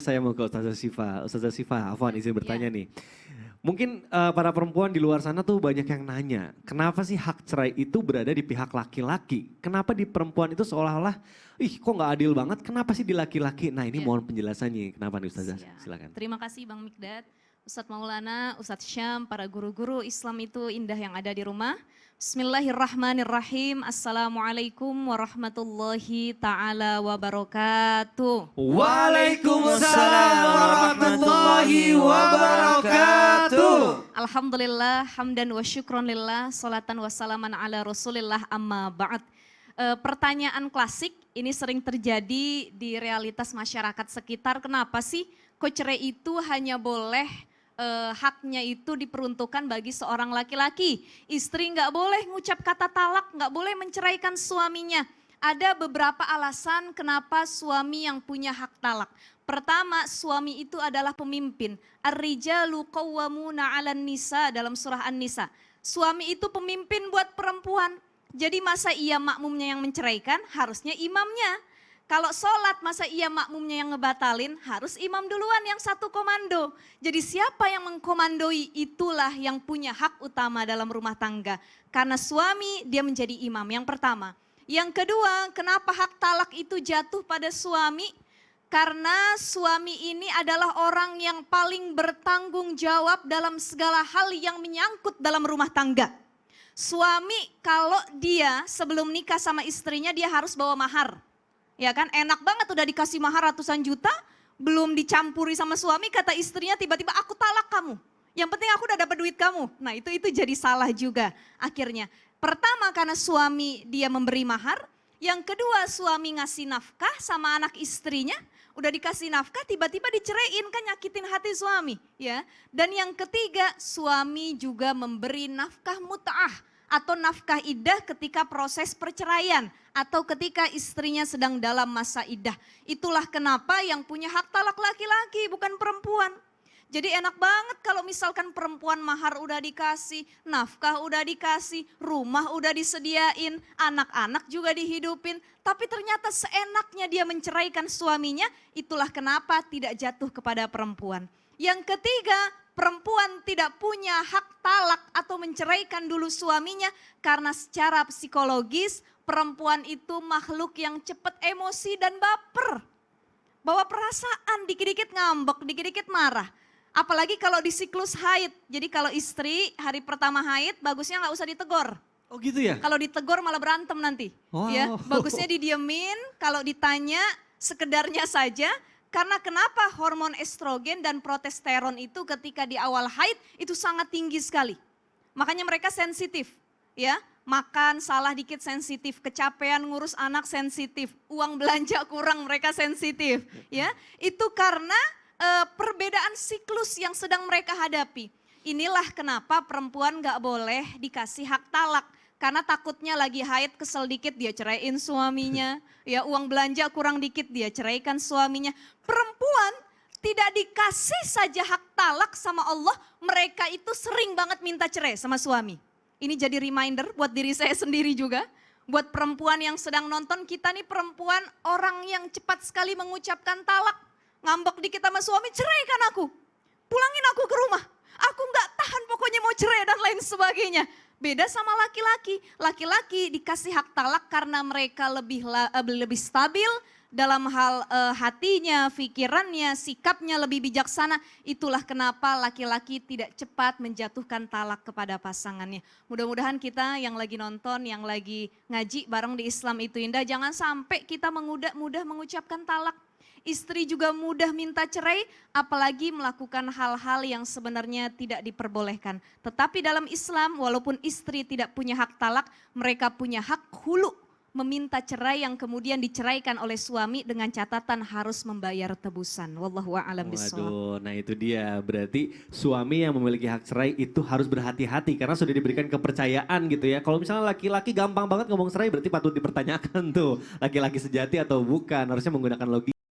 saya mau ke Ustazah Syifa. Ustazah Syifa, Afwan izin bertanya nih. Mungkin para perempuan di luar sana tuh banyak yang nanya, kenapa sih hak cerai itu berada di pihak laki-laki? Kenapa di perempuan itu seolah-olah, ih kok nggak adil banget, kenapa sih di laki-laki? Nah ini mohon penjelasannya, kenapa nih Ustazah? Silakan. Terima kasih Bang Mikdad, Ustadz Maulana, Ustadz Syam, para guru-guru Islam itu indah yang ada di rumah. Bismillahirrahmanirrahim. Assalamualaikum warahmatullahi ta'ala wabarakatuh. Waalaikumsalam warahmatullahi wabarakatuh. Alhamdulillah, hamdan wa syukron lillah, salatan wassalaman ala rasulillah amma ba'd. Pertanyaan klasik ini sering terjadi di realitas masyarakat sekitar. Kenapa sih kok cerai itu hanya boleh haknya itu diperuntukkan bagi seorang laki-laki. Istri nggak boleh ngucap kata talak, nggak boleh menceraikan suaminya. Ada beberapa alasan kenapa suami yang punya hak talak. Pertama, suami itu adalah pemimpin. Ar-rijalu qawwamuna 'alan nisa dalam surah An-Nisa. Suami itu pemimpin buat perempuan. Jadi masa ia makmumnya yang menceraikan, harusnya imamnya. Kalau sholat masa ia makmumnya yang ngebatalin, harus imam duluan yang satu komando. Jadi siapa yang mengkomandoi itulah yang punya hak utama dalam rumah tangga. Karena suami dia menjadi imam yang pertama. Yang kedua, kenapa hak talak itu jatuh pada suami? Karena suami ini adalah orang yang paling bertanggung jawab dalam segala hal yang menyangkut dalam rumah tangga. Suami kalau dia sebelum nikah sama istrinya dia harus bawa mahar. Ya kan, enak banget udah dikasih mahar ratusan juta, belum dicampuri sama suami, kata istrinya tiba-tiba aku talak kamu. Yang penting aku udah dapat duit kamu. Nah itu jadi salah juga akhirnya. Pertama karena suami dia memberi mahar, yang kedua suami ngasih nafkah sama anak istrinya, udah dikasih nafkah tiba-tiba diceraiin kan nyakitin hati suami. Ya. Dan yang ketiga suami juga memberi nafkah mut'ah atau nafkah iddah ketika proses perceraian atau ketika istrinya sedang dalam masa iddah. Itulah kenapa yang punya hak talak laki-laki bukan perempuan. Jadi enak banget kalau misalkan perempuan mahar udah dikasih, nafkah udah dikasih, rumah udah disediain, anak-anak juga dihidupin. Tapi ternyata seenaknya dia menceraikan suaminya, itulah kenapa tidak jatuh kepada perempuan. Yang ketiga, perempuan tidak punya hak talak atau menceraikan dulu suaminya karena secara psikologis perempuan itu makhluk yang cepat emosi dan baper. Bawa perasaan, dikit-dikit ngambek, dikit-dikit marah. Apalagi kalau di siklus haid. Jadi kalau istri hari pertama haid bagusnya nggak usah ditegor. Oh gitu ya? Kalau ditegor malah berantem nanti. Wow. Ya, bagusnya didiemin, kalau ditanya sekedarnya saja. Karena kenapa hormon estrogen dan progesteron itu ketika di awal haid itu sangat tinggi sekali. Makanya mereka sensitif, ya. Makan salah dikit sensitif, kecapean ngurus anak sensitif, uang belanja kurang mereka sensitif, ya. Itu karena perbedaan siklus yang sedang mereka hadapi. Inilah kenapa perempuan gak boleh dikasih hak talak. Karena takutnya lagi haid kesel dikit dia ceraiin suaminya. Ya uang belanja kurang dikit dia ceraikan suaminya. Perempuan tidak dikasih saja hak talak sama Allah. Mereka itu sering banget minta cerai sama suami. Ini jadi reminder buat diri saya sendiri juga. Buat perempuan yang sedang nonton, kita nih perempuan orang yang cepat sekali mengucapkan talak. Ngambek dikit sama suami, ceraikan aku. Pulangin aku ke rumah. Aku gak tahan pokoknya mau cerai dan lain sebagainya. Beda sama laki-laki. Laki-laki dikasih hak talak karena mereka lebih stabil dalam hal hatinya, pikirannya, sikapnya lebih bijaksana. Itulah kenapa laki-laki tidak cepat menjatuhkan talak kepada pasangannya. Mudah-mudahan kita yang lagi nonton, yang lagi ngaji bareng di Islam itu indah, jangan sampai kita mudah mengucapkan talak. Istri juga mudah minta cerai, apalagi melakukan hal-hal yang sebenarnya tidak diperbolehkan. Tetapi dalam Islam, walaupun istri tidak punya hak talak, mereka punya hak hulu, meminta cerai yang kemudian diceraikan oleh suami dengan catatan harus membayar tebusan. Wallahu a'lam bishawab. Waduh, nah itu dia. Berarti suami yang memiliki hak cerai itu harus berhati-hati karena sudah diberikan kepercayaan gitu ya. Kalau misalnya laki-laki gampang banget ngomong cerai berarti patut dipertanyakan tuh. Laki-laki sejati atau bukan, harusnya menggunakan logika.